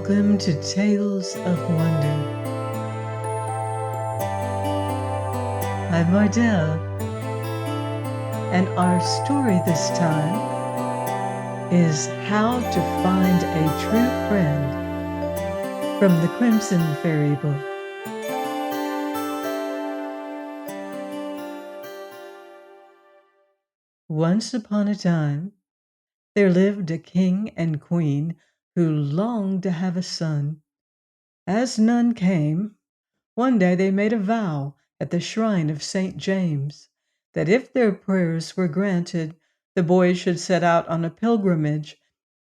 Welcome to Tales of Wonder. I'm Mardell, and our story this time is How to Find a True Friend from the Crimson Fairy Book. Once upon a time, there lived a king and queen who longed to have a son. As none came, one day they made a vow at the shrine of St. James that if their prayers were granted, the boy should set out on a pilgrimage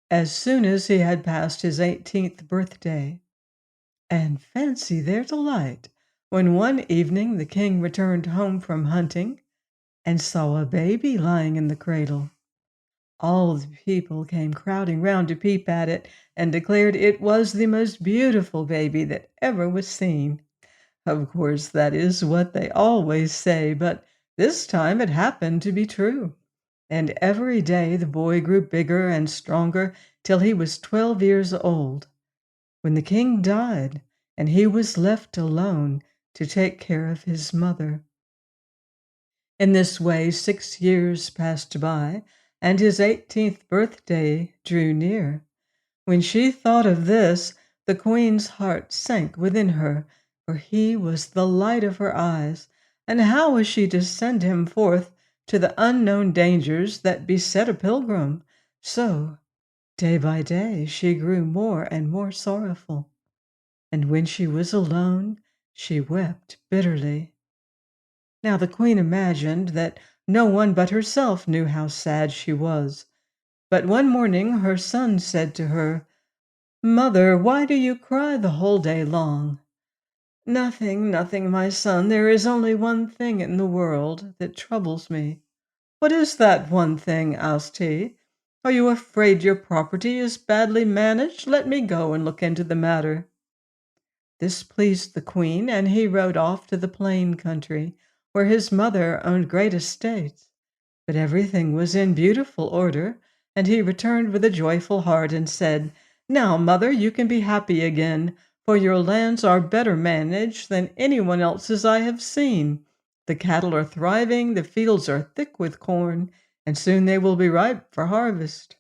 as soon as he had passed his 18th birthday. And fancy their delight when one evening the king returned home from hunting and saw a baby lying in the cradle. All the people came crowding round to peep at it and declared it was the most beautiful baby that ever was seen. Of course, that is what they always say, but this time it happened to be true. And every day the boy grew bigger and stronger till he was 12 years old, when the king died and he was left alone to take care of his mother. In this way 6 years passed by, and his 18th birthday drew near. When she thought of this, the queen's heart sank within her, for he was the light of her eyes, and how was she to send him forth to the unknown dangers that beset a pilgrim? So, day by day, she grew more and more sorrowful, and when she was alone, she wept bitterly. Now the queen imagined that no one but herself knew how sad she was. But one morning her son said to her, "Mother, why do you cry the whole day long?" "Nothing, nothing, my son. There is only one thing in the world that troubles me." "What is that one thing?" asked he. "Are you afraid your property is badly managed? Let me go and look into the matter." This pleased the queen, and he rode off to the plain country, where his mother owned great estates. But everything was in beautiful order, and he returned with a joyful heart and said, "Now, mother, you can be happy again, for your lands are better managed than anyone else's I have seen. The cattle are thriving, the fields are thick with corn, and soon they will be ripe for harvest."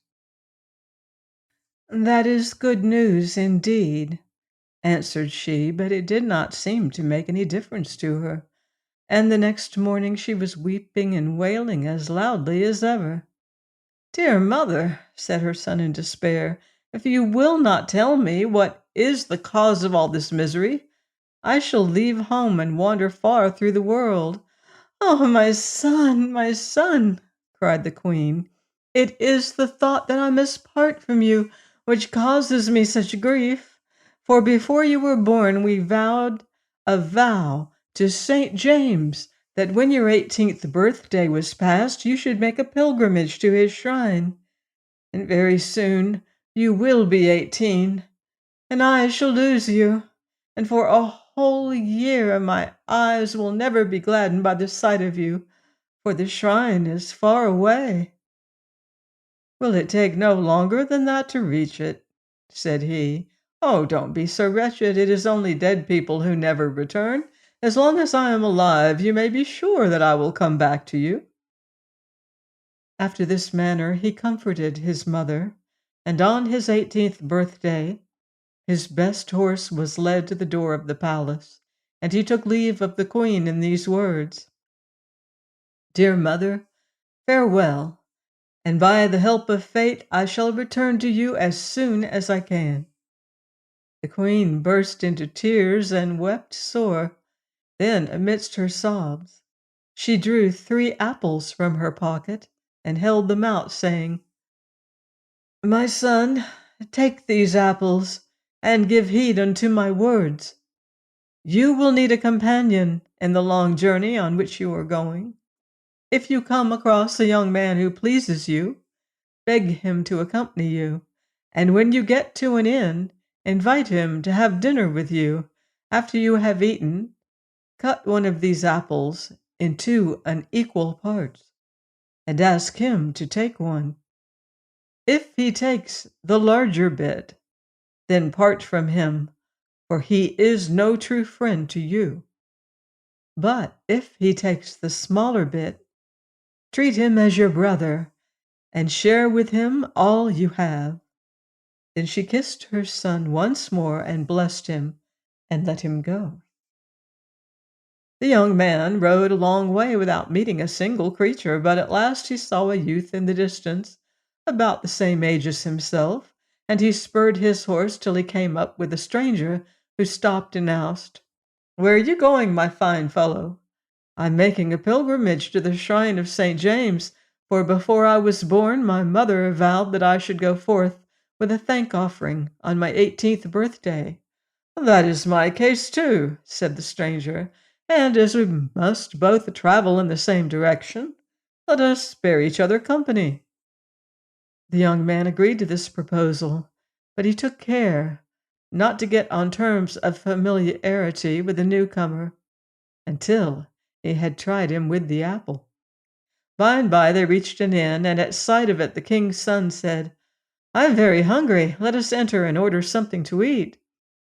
"That is good news indeed," answered she, but it did not seem to make any difference to her, and the next morning she was weeping and wailing as loudly as ever. "Dear mother," said her son in despair, "if you will not tell me what is the cause of all this misery, I shall leave home and wander far through the world." "Oh, my son," cried the queen, "it is the thought that I must part from you which causes me such grief. For before you were born we vowed a vow to St. James that when your 18th birthday was passed you should make a pilgrimage to his shrine. And very soon you will be 18, and I shall lose you, and for a whole year my eyes will never be gladdened by the sight of you, for the shrine is far away." "Will it take no longer than that to reach it?" said he. "Oh, don't be so wretched. It is only dead people who never return. As long as I am alive, you may be sure that I will come back to you." After this manner he comforted his mother, and on his 18th birthday his best horse was led to the door of the palace, and he took leave of the queen in these words: "Dear mother, farewell, and by the help of fate I shall return to you as soon as I can." The queen burst into tears and wept sore. Then, amidst her sobs, she drew 3 apples from her pocket and held them out, saying, "My son, take these apples and give heed unto my words. You will need a companion in the long journey on which you are going. If you come across a young man who pleases you, beg him to accompany you, and when you get to an inn, invite him to have dinner with you. After you have eaten, cut one of these apples in 2 unequal parts, and ask him to take one. If he takes the larger bit, then part from him, for he is no true friend to you. But if he takes the smaller bit, treat him as your brother, and share with him all you have." Then she kissed her son once more and blessed him, and let him go. The young man rode a long way without meeting a single creature, but at last he saw a youth in the distance, about the same age as himself, and he spurred his horse till he came up with a stranger, who stopped and asked, "Where are you going, my fine fellow?" "I'm making a pilgrimage to the shrine of St. James, for before I was born my mother vowed that I should go forth with a thank offering on my 18th birthday." "That is my case too," said the stranger, "and as we must both travel in the same direction, let us bear each other company." The young man agreed to this proposal, but he took care not to get on terms of familiarity with the newcomer until he had tried him with the apple. By and by they reached an inn, and at sight of it the king's son said, "I am very hungry. Let us enter and order something to eat."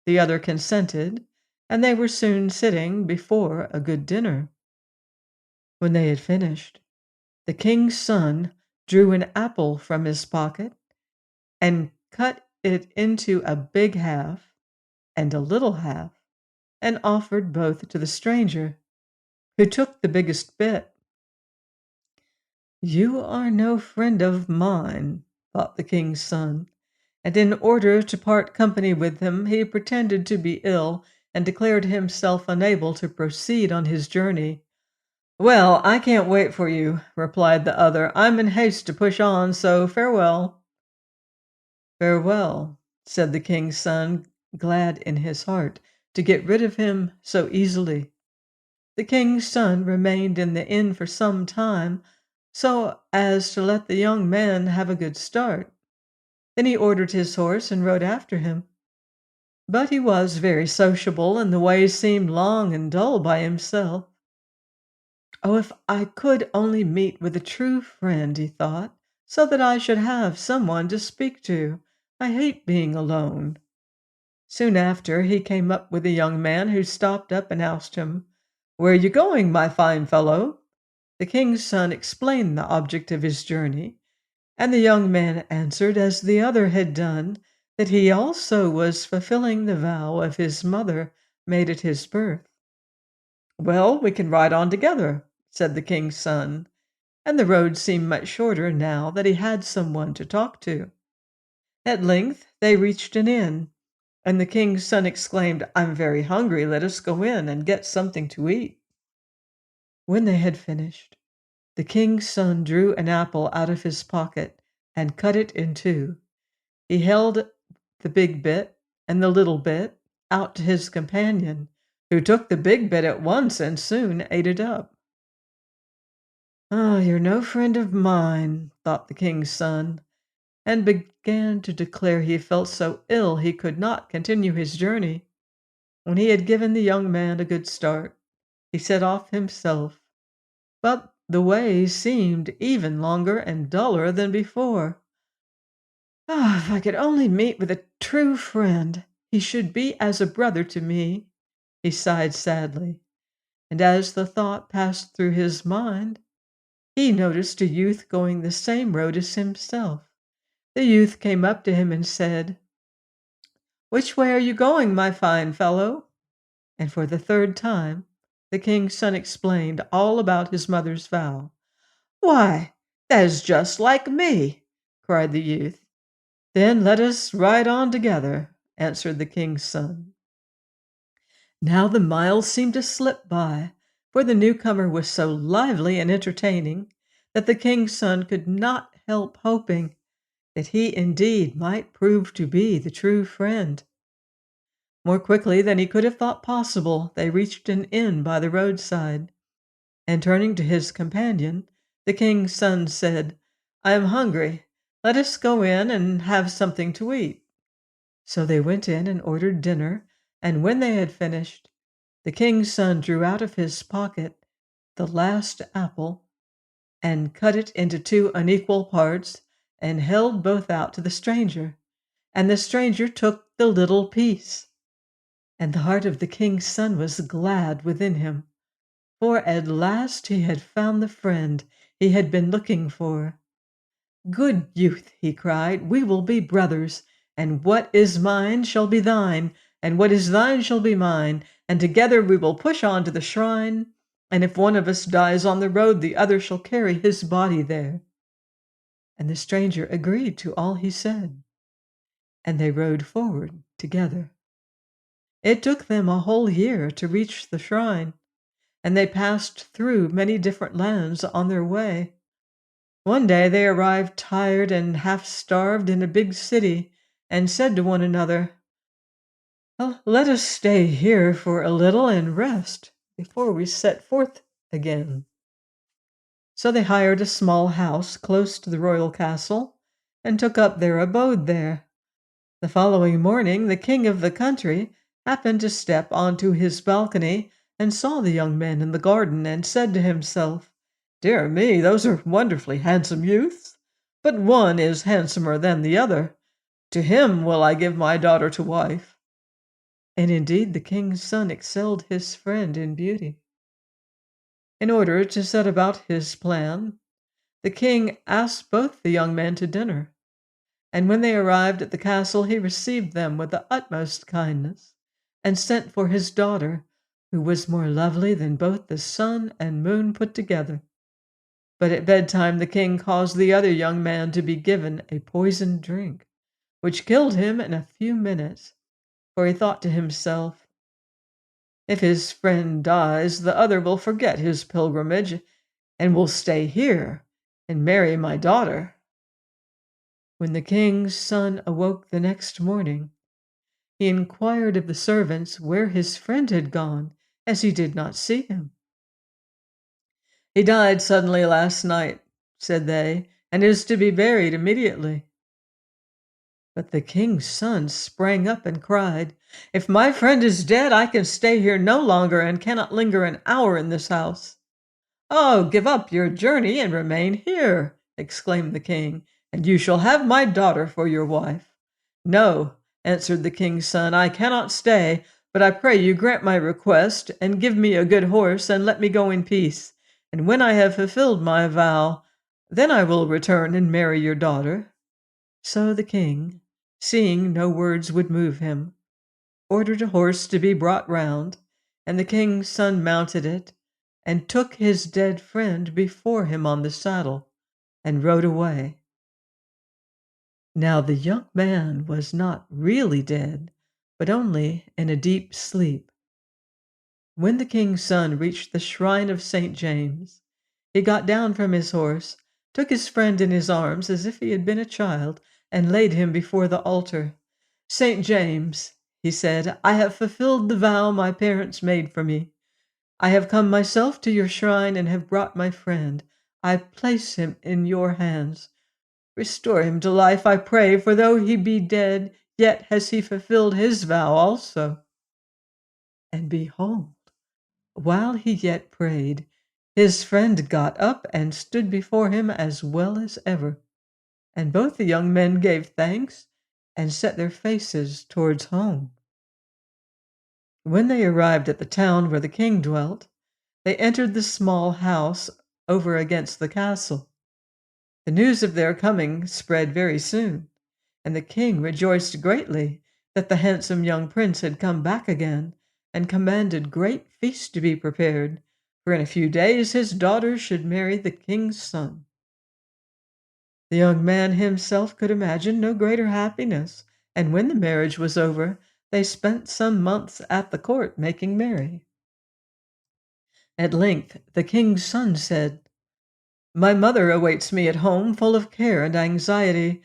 The other consented, and they were soon sitting before a good dinner. When they had finished, the king's son drew an apple from his pocket and cut it into a big half and a little half, and offered both to the stranger, who took the biggest bit. "You are no friend of mine," thought the king's son, and in order to part company with him, he pretended to be ill and declared himself unable to proceed on his journey. "Well, I can't wait for you," replied the other. "I'm in haste to push on, so farewell." "Farewell," said the king's son, glad in his heart to get rid of him so easily. The king's son remained in the inn for some time, so as to let the young man have a good start. Then he ordered his horse and rode after him. But he was very sociable, and the way seemed long and dull by himself. "Oh, if I could only meet with a true friend," he thought, "so that I should have someone to speak to. I hate being alone." Soon after, he came up with a young man who stopped up and asked him, "Where are you going, my fine fellow?" The king's son explained the object of his journey, and the young man answered, as the other had done, that he also was fulfilling the vow of his mother made at his birth. "Well, we can ride on together," said the king's son, and the road seemed much shorter now that he had someone to talk to. At length they reached an inn, and the king's son exclaimed, "I'm very hungry. Let us go in and get something to eat." When they had finished, the king's son drew an apple out of his pocket and cut it in two. He held the big bit and the little bit out to his companion, who took the big bit at once and soon ate it up. "Ah, you're no friend of mine," thought the king's son, and began to declare he felt so ill he could not continue his journey. When he had given the young man a good start, he set off himself, but the way seemed even longer and duller than before. "Ah, if I could only meet with a true friend, he should be as a brother to me," he sighed sadly, and as the thought passed through his mind, he noticed a youth going the same road as himself. The youth came up to him and said, "Which way are you going, my fine fellow?" And for the third time the king's son explained all about his mother's vow. "Why, that is just like me!" cried the youth. "Then let us ride on together," answered the king's son. Now the miles seemed to slip by, for the newcomer was so lively and entertaining that the king's son could not help hoping that he indeed might prove to be the true friend. More quickly than he could have thought possible, they reached an inn by the roadside, and turning to his companion, the king's son said, "I am hungry. Let us go in and have something to eat." So they went in and ordered dinner, and when they had finished, the king's son drew out of his pocket the last apple and cut it into two unequal parts and held both out to the stranger. and the stranger took the little piece. And the heart of the king's son was glad within him, for at last he had found the friend he had been looking for. "Good youth," he cried, "we will be brothers, and what is mine shall be thine, and what is thine shall be mine, and together we will push on to the shrine, and if one of us dies on the road, the other shall carry his body there." And the stranger agreed to all he said, and they rode forward together. It took them a whole year to reach the shrine, and they passed through many different lands on their way. One day they arrived tired and half starved in a big city, and said to one another, "Well, let us stay here for a little and rest before we set forth again." So they hired a small house close to the royal castle and took up their abode there. The following morning the king of the country happened to step onto his balcony and saw the young men in the garden, and said to himself, "Dear me, those are wonderfully handsome youths, but one is handsomer than the other. To him will I give my daughter to wife." And indeed the king's son excelled his friend in beauty. In order to set about his plan, the king asked both the young men to dinner, and when they arrived at the castle he received them with the utmost kindness, and sent for his daughter, who was more lovely than both the sun and moon put together. But at bedtime the king caused the other young man to be given a poisoned drink, which killed him in a few minutes, for he thought to himself, "If his friend dies, the other will forget his pilgrimage, and will stay here and marry my daughter." When the king's son awoke the next morning, he inquired of the servants where his friend had gone, as he did not see him. "He died suddenly last night," said they, "and is to be buried immediately." But the king's son sprang up and cried, "If my friend is dead, I can stay here no longer, and cannot linger an hour in this house." "Oh, give up your journey and remain here," exclaimed the king, "and you shall have my daughter for your wife." "No," answered the king's son, "I cannot stay, but I pray you grant my request, and give me a good horse, and let me go in peace. And when I have fulfilled my vow, then I will return and marry your daughter." So the king, seeing no words would move him, ordered a horse to be brought round, and the king's son mounted it, and took his dead friend before him on the saddle, and rode away. Now the young man was not really dead, but only in a deep sleep. When the king's son reached the shrine of St. James, he got down from his horse, took his friend in his arms as if he had been a child, and laid him before the altar. "St. James," he said, "I have fulfilled the vow my parents made for me. I have come myself to your shrine and have brought my friend. I place him in your hands. Restore him to life, I pray, for though he be dead, yet has he fulfilled his vow also." And behold, while he yet prayed, his friend got up and stood before him as well as ever, and both the young men gave thanks and set their faces towards home. When they arrived at the town where the king dwelt, they entered the small house over against the castle. The news of their coming spread very soon, and the king rejoiced greatly that the handsome young prince had come back again, and commanded great feast to be prepared, for in a few days his daughter should marry the king's son. The young man himself could imagine no greater happiness, and when the marriage was over, they spent some months at the court making merry. At length the king's son said, "My mother awaits me at home, full of care and anxiety.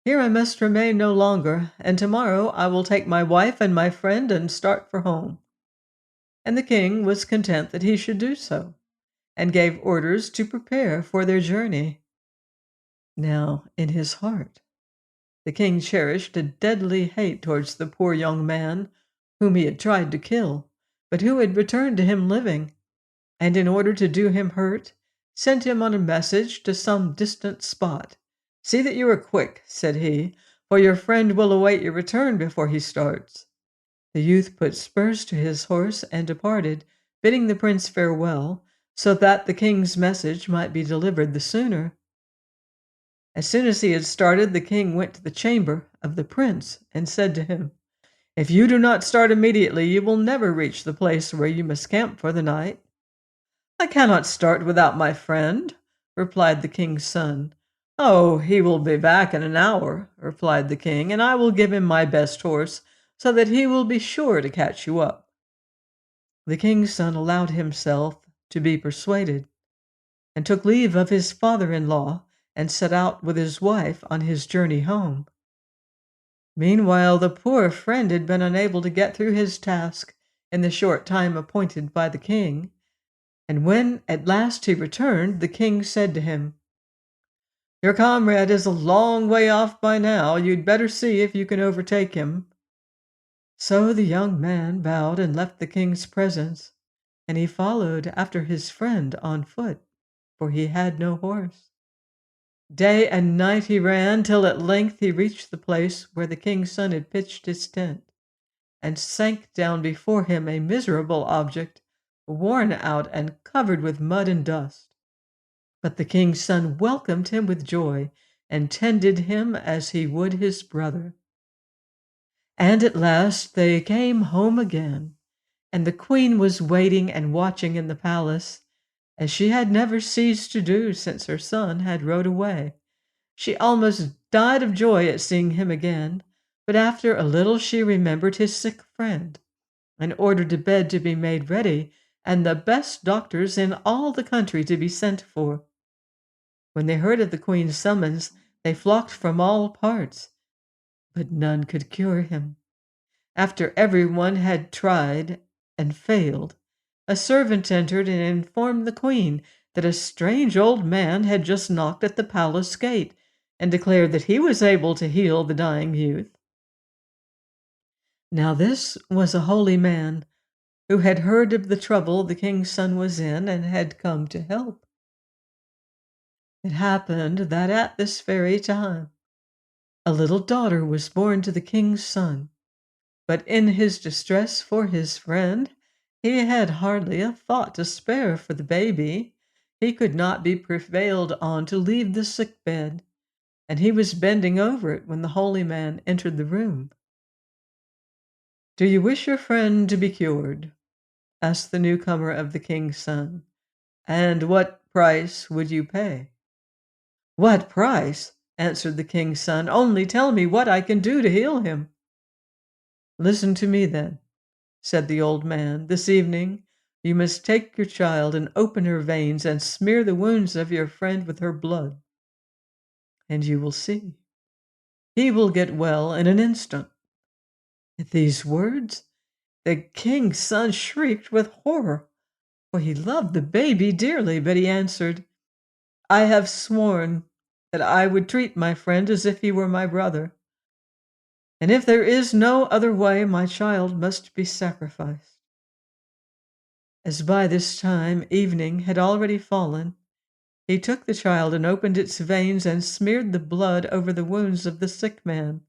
Here I must remain no longer, and tomorrow I will take my wife and my friend and start for home." And the king was content that he should do so, and gave orders to prepare for their journey. Now, in his heart, the king cherished a deadly hate towards the poor young man, whom he had tried to kill, but who had returned to him living, and in order to do him hurt, sent him on a message to some distant spot. "See that you are quick," said he, for your friend will await your return before he starts." The youth put spurs to his horse and departed, bidding the prince farewell, so that the king's message might be delivered the sooner. As soon as he had started, the king went to the chamber of the prince and said to him, "If you do not start immediately, you will never reach the place where you must camp for the night." "I cannot start without my friend," replied the king's son. "Oh, he will be back in an hour," replied the king, "and I will give him my best horse, so that he will be sure to catch you up." The king's son allowed himself to be persuaded, and took leave of his father-in-law, and set out with his wife on his journey home. Meanwhile, the poor friend had been unable to get through his task in the short time appointed by the king, and when at last he returned, the king said to him, "Your comrade is a long way off by now. You'd better see if you can overtake him." So the young man bowed and left the king's presence, and he followed after his friend on foot, for he had no horse. Day and night he ran, till at length he reached the place where the king's son had pitched his tent, and sank down before him a miserable object, worn out and covered with mud and dust. But the king's son welcomed him with joy, and tended him as he would his brother. And at last they came home again, and the queen was waiting and watching in the palace, as she had never ceased to do since her son had rode away. She almost died of joy at seeing him again, but after a little she remembered his sick friend, and ordered a bed to be made ready, and the best doctors in all the country to be sent for. When they heard of the queen's summons, they flocked from all parts, but none could cure him. After everyone had tried and failed, a servant entered and informed the queen that a strange old man had just knocked at the palace gate, and declared that he was able to heal the dying youth. Now this was a holy man, who had heard of the trouble the king's son was in, and had come to help. It happened that at this very time a little daughter was born to the king's son, but in his distress for his friend, he had hardly a thought to spare for the baby. He could not be prevailed on to leave the sick bed, and he was bending over it when the holy man entered the room. "Do you wish your friend to be cured?" asked the newcomer of the king's son. "And what price would you pay?" "What price?" answered the king's son. "Only tell me what I can do to heal him." "Listen to me, then," said the old man. "This evening you must take your child and open her veins and smear the wounds of your friend with her blood, and you will see. He will get well in an instant." At these words, the king's son shrieked with horror, for he loved the baby dearly, but he answered, "I have sworn that I would treat my friend as if he were my brother, and if there is no other way, my child must be sacrificed." As by this time evening had already fallen, he took the child and opened its veins and smeared the blood over the wounds of the sick man,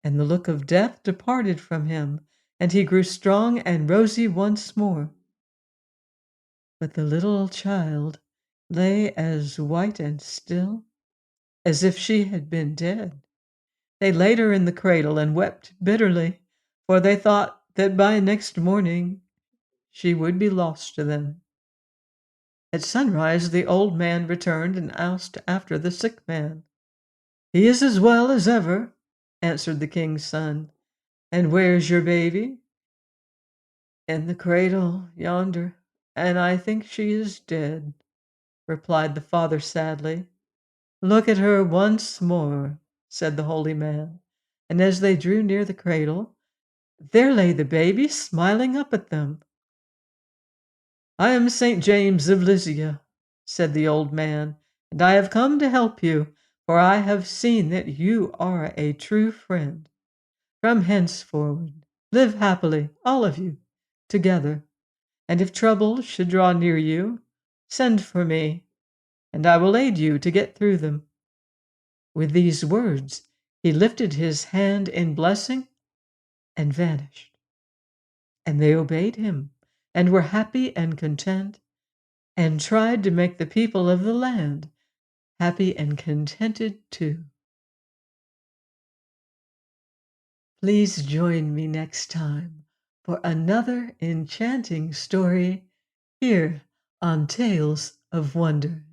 and the look of death departed from him, and he grew strong and rosy once more. But the little child lay as white and still as if she had been dead. They laid her in the cradle and wept bitterly, for they thought that by next morning she would be lost to them. At sunrise the old man returned and asked after the sick man. "He is as well as ever," answered the king's son. "And where's your baby?" "In the cradle yonder, and I think she is dead," replied the father sadly. "Look at her once more," said the holy man, and as they drew near the cradle, there lay the baby smiling up at them. "I am St. James of Lizia," said the old man, "and I have come to help you, for I have seen that you are a true friend. From henceforward live happily, all of you, together, and if trouble should draw near you, send for me, and I will aid you to get through them." With these words He lifted his hand in blessing and vanished. And they obeyed him and were happy and content and tried to make the people of the land happy and contented too. Please join me next time for another enchanting story here on Tales of Wonder.